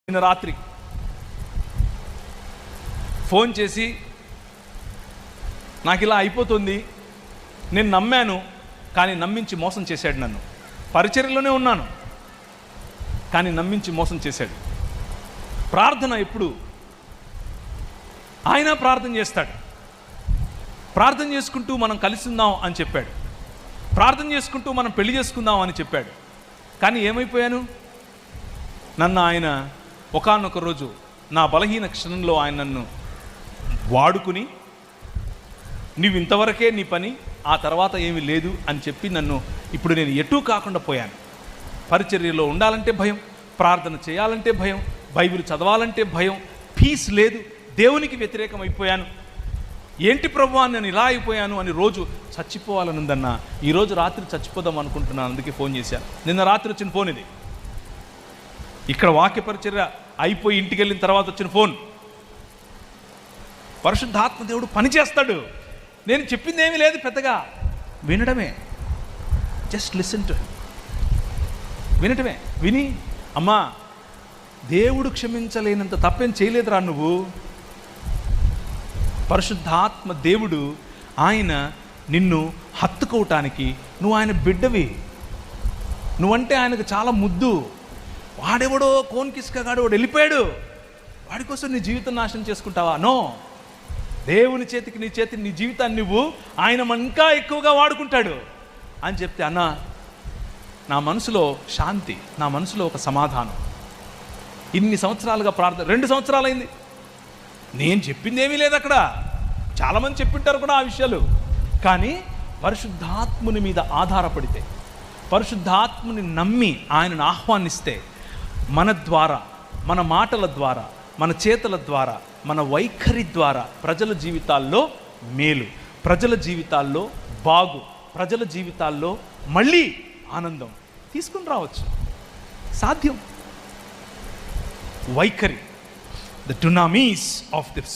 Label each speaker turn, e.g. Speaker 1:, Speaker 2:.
Speaker 1: నిన్న రాత్రి ఫోన్ చేసి నాకు ఇలా అయిపోతుంది, నేను నమ్మాను కానీ నమ్మించి మోసం చేశాడు. నన్ను పరిచర్యలోనే ఉన్నాను కానీ నమ్మించి మోసం చేశాడు. ప్రార్థన ఎప్పుడు ఆయన ప్రార్థన చేస్తాడు. ప్రార్థన చేసుకుంటూ మనం కలిసి ఉందాం అని చెప్పాడు. ప్రార్థన చేసుకుంటూ మనం పెళ్లి చేసుకుందాం అని చెప్పాడు. కానీ ఏమైపోయాను? నన్ను ఆయన ఒకానొక రోజు నా బలహీన క్షణంలో ఆయన నన్ను వాడుకుని, నువ్వు ఇంతవరకే నీ పని, ఆ తర్వాత ఏమీ లేదు అని చెప్పి నన్ను ఇప్పుడు నేను ఎటూ కాకుండా పోయాను. పరిచర్యలో ఉండాలంటే భయం, ప్రార్థన చేయాలంటే భయం, బైబిల్ చదవాలంటే భయం, పీస్ లేదు, దేవునికి వ్యతిరేకం అయిపోయాను. ఏంటి ప్రభువా నేను ఇలా అయిపోయాను అని రోజు చచ్చిపోవాలని ఉందన్నా. ఈరోజు రాత్రి చచ్చిపోదాం అనుకుంటున్నాను, అందుకే ఫోన్ చేశాను. నిన్న రాత్రి వచ్చిన ఫోన్ ఇది. ఇక్కడ వాక్య పరిచర్య అయిపోయి ఇంటికి వెళ్ళిన తర్వాత వచ్చిన ఫోన్. పరిశుద్ధాత్మ దేవుడు పని చేస్తాడు. నేను చెప్పింది ఏమీ లేదు, పెద్దగా వినడమే. Just listen to him. వినటమే. విని అమ్మా దేవుడు క్షమించలేనంత తప్పేం చేయలేదురా నువ్వు. పరిశుద్ధాత్మ దేవుడు ఆయన నిన్ను హత్తుకోవటానికి, నువ్వు ఆయన బిడ్డవి, నువ్వంటే ఆయనకు చాలా ముద్దు. వాడెవడో కోన్ కిస్కగాడు వాడు వెళ్ళిపోయాడు, వాడి కోసం నీ జీవితం నాశనం చేసుకుంటావా? నో, దేవుని చేతికి నీ జీవితాన్ని నువ్వు ఆయన ఇంకా ఎక్కువగా వాడుకుంటాడు అని చెప్తే, అన్న నా మనసులో శాంతి, నా మనసులో ఒక సమాధానం. ఇన్ని సంవత్సరాలుగా ప్రార్థన, 2 సంవత్సరాలు అయింది. నేను చెప్పింది ఏమీ లేదు అక్కడ. చాలామంది చెప్పింటారు కూడా ఆ విషయాలు. కానీ పరిశుద్ధాత్ముని మీద ఆధారపడితే, పరిశుద్ధాత్ముని నమ్మి ఆయనను ఆహ్వానిస్తే, మన ద్వారా, మన మాటల ద్వారా, మన చేతల ద్వారా, మన వైఖరి ద్వారా ప్రజల జీవితాల్లో మేలు, ప్రజల జీవితాల్లో బాగు, ప్రజల జీవితాల్లో మళ్ళీ ఆనందం తీసుకుని రావచ్చు. సాధ్యం. వైఖరి, ద డునామీస్ ఆఫ్ దిస్